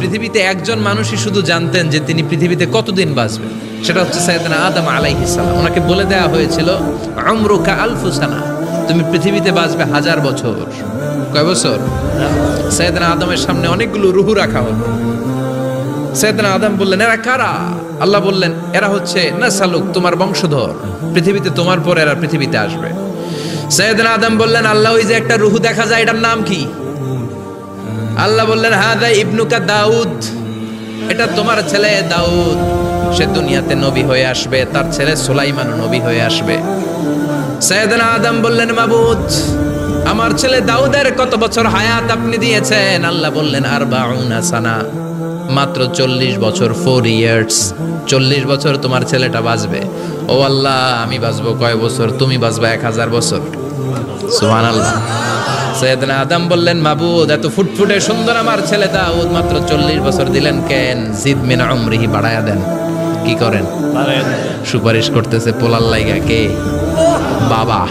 পৃথিবীতে একজন মানুষই শুধু জানতেন যে তিনি পৃথিবীতে কতদিন বাঁচবেন, সেটা হচ্ছে সাইয়েদনা আদম আলাইহিস সালাম। ওনাকে বলে দেওয়া হয়েছিল উমরুকা আলফু সানা, তুমি পৃথিবীতে বাঁচবে 1000 বছর। কয় বছর? সাইয়েদনা আদমের সামনে অনেকগুলো রূহ রাখা হলো। সাইয়েদনা আদম বললেন, এরা কারা? আল্লাহ বললেন, এরা হচ্ছে নাসালুক, তোমার বংশধর, পৃথিবীতে তোমার পর এরা পৃথিবীতে আসবে। সাইয়েদনা আদম বললেন, আল্লাহ ওই যে একটা রূহ দেখা যায়, এটার নাম কি? আল্লাহ বললেন, হাদা ইবনুকা দাউদ, এটা তোমার ছেলে দাউদ, সে দুনিয়াতে নবী হয়ে আসবে, তার ছেলে সুলাইমান নবী হয়ে আসবে। সাইয়েদনা আদম বললেন, মাবুদ, আমার ছেলে দাউদের কত বছর হায়াত আপনি দিয়েছেন? আল্লাহ বললেন, 40 সানা, মাত্র 40 বছর, 4 ইয়ার্স, 40 বছর তোমার ছেলেটা বাঁচবে। ও আল্লাহ, আমি বাঁচবো কয় বছর? তুমি বাঁচবা 1000 বছর। সুবহানাল্লাহ। সাইয়েদনা আদম বললেন, মাবুদ, এত ফুটফুটে সুন্দর আমার ছেলে দাউদ, মাত্র 40 বছর দিলেন কেন? জিদ মিন উমরিহি, বাড়ায়া দেন। কি করেন? সুপারিশ করতেছে পোলার লাইগা কে? বাবা।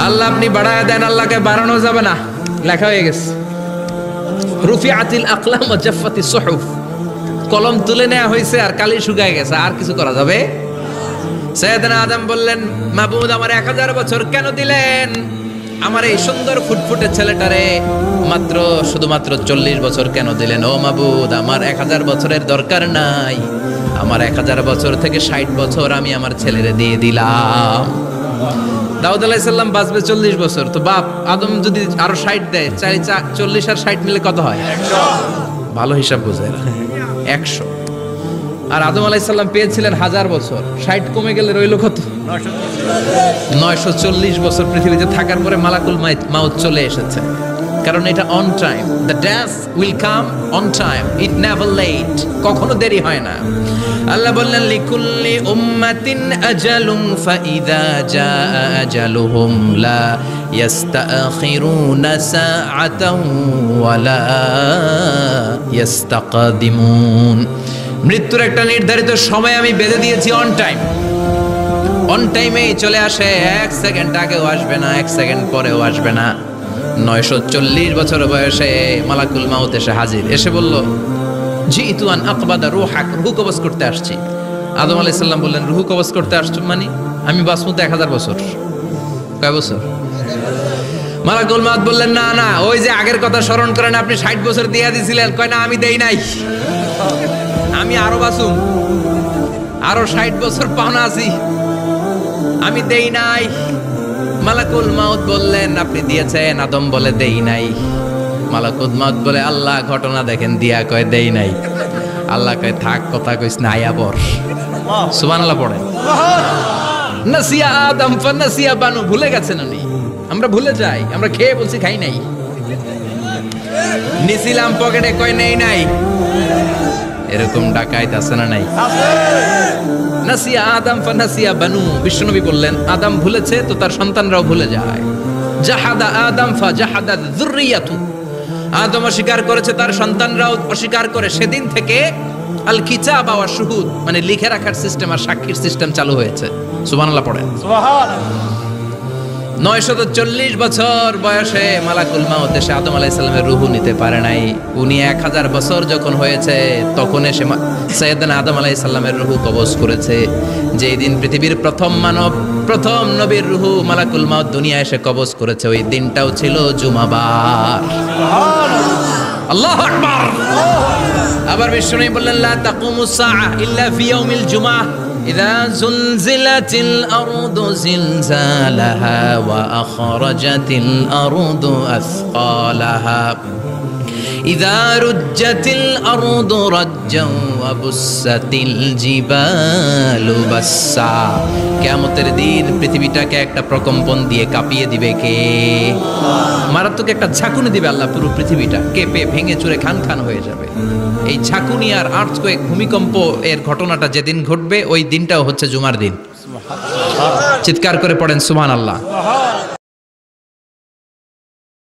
আল্লাহ আপনি বাড়ায়া দেন। আল্লাহকে বাড়ানো যাবে না, লেখা হয়ে গেছে। রুফিআতিল আকলাম ওয়া জাফফাতিস সুহুফ, কলম তুলে নেওয়া হয়েছে আর কালি শুকায় গেছে, আর কিছু করা যাবে? সাইয়েদনা আদম বললেন, মাবুদ, আমার 1000 বছর কেন দিলেন? আমার এই সুন্দর ফুটফুটে ছেলেটারে মাত্র শুধুমাত্র 40 বছর কেন দিলেন? ও মাবুদ, আমার 1000 বছরের দরকার নাই, আমার 1000 বছর থেকে 60 বছর আমি আমার ছেলেরে দিয়ে দিলাম। দাউদ আলাইহিস সালাম বাঁচবে 40 বছর, তো বাপ আদম যদি আরো 60 দেয়, 40 আর 60 মিলে কত হয়? 100। ভালো হিসাব বোঝে, 100। আর আদম আলাইহিস সালাম পেয়েছিলেন 1000 বছর, 60 কমে গেলে রইল কত? 940 বছর পৃথিবীতে থাকার পরে মালাকুল মাউত চলে এসেছে, কারণ এটা on time. The death will come on time, it never late, কখনো দেরি হয় না। আল্লাহ বললেন, লিকুল্লি উম্মাতিন আজালুম ফাইদা জাআ আজালুহুম লা ইস্তাখিরুনা সাআতাও ওয়া লা ইস্তাকদিমুন। মৃত্যুর একটা নির্ধারিত সময় আমি বেঁধে দিয়েছি, অন টাইম। অন টাইমেই চলে আসে, 1 সেকেন্ড আগেও আসবে না, 1 সেকেন্ড পরেও আসবে না। 940 বছর বয়সে মালাকুল মাউত এসে হাজির, এসে বলল, জিতু আন আকবাদা রূহাক, রূহ কবজ করতে আসছি। আদম আলাইহিস সালাম বললেন, রূহ কবজ করতে আসছো মানে? আমি বাঁচবো তো 1000 বছর। কয় বছর? মালাকুল মাউত বললেন, না না, ওই যে আগের কথা স্মরণ করেন, আপনি 60 বছর দিয়ে দিয়েছিলেন। কয় না, আমি দেই নাই, আমি আরো বাঁচুম, আরো 60 বছর পাওনা আছি, আমি দেই নাই। মালাকুল মাউত বললেন, আপনি দিয়েছেন। আদম বলে, দেই নাই। মালাকুল মাউত বলে, আল্লাহ ঘটনা দেখেন, দিয়া কয় দেই নাই। আল্লাহ কয়, থাক, কথা কইস না, আয়া পর। সুবহানাল্লাহ পড়েন। নাসিয়া আদম ফানাসিয়া বানু, ভুলে গেছেন উনি। আমরা ভুলে যাই, আমরা খেয়ে বলছি খাই নাই, নিছিলাম পকেটে, কয় নেই নাই। এরকম ডাকাইত আছে না নাই? নাসিয়া আদম ফানাসিয়া বানু, বিশ্বনবী বললেন, আদম ভুলেছে তো তার সন্তানরাও ভুলে যায়। জাহাদা আদম ফাজাহাদা যুররিয়াতু, আদম অস্বীকার করেছে, তার সন্তানরাও অস্বীকার করে। সেদিন থেকে আল কিতাব ওয়া শুহুদ, মানে লিখে রাখার সিস্টেম আর সাক্ষীর সিস্টেম চালু হয়েছে। সুবহানাল্লাহ পড়েন। সুবহানাল্লাহ। 940 বছর বয়সে মালাকুল মাউত এসে আদম আলাইহিস সালামের রূহ নিতে পারে নাই। উনি 1000 বছর যখন হয়েছে তখন এসে সাইয়েদনা আদম আলাইহিস সালামের রূহ কবজ করেছে। যেই দিন পৃথিবীর প্রথম মানব, প্রথম নবীর রূহ মালাকুল মাউত দুনিয়া এসে কবজ করেছে, ওই দিনটাও ছিল জুমাবার। সুবহানাল্লাহ, আল্লাহু আকবার। আবার বিশ্বনবী বললেন, লা তাকুমুস সাআ ইল্লা ফি ইয়াউমিল জুমআহ ইযা যুলজিলাতিল আরদু জিলজালাহা ওয়া আখরাজাতিল আরদু আসকালাহা ইযা রুজ্জাতিল আরদু রাজ্জাও ওয়া বুসাতিল জিবালু বাসসা। কিয়ামতের দিন পৃথিবীটাকে একটা প্রকম্পন দিয়ে কাঁপিয়ে দিবে কে? মারাত্মক একটা ঝাঁকুনি দিবে আল্লাহ, পুরো পৃথিবীটা কেঁপে ভেঙে চুরে খান খান হয়ে যাবে। এই ঝাঁকুনি আর আর্থকোয়েক, ভূমিকম্প এর ঘটনাটা যেদিন ঘটবে, ওই দিনটাও হচ্ছে জুমার দিন। চিৎকার করে পড়েন সুবহানাল্লাহ।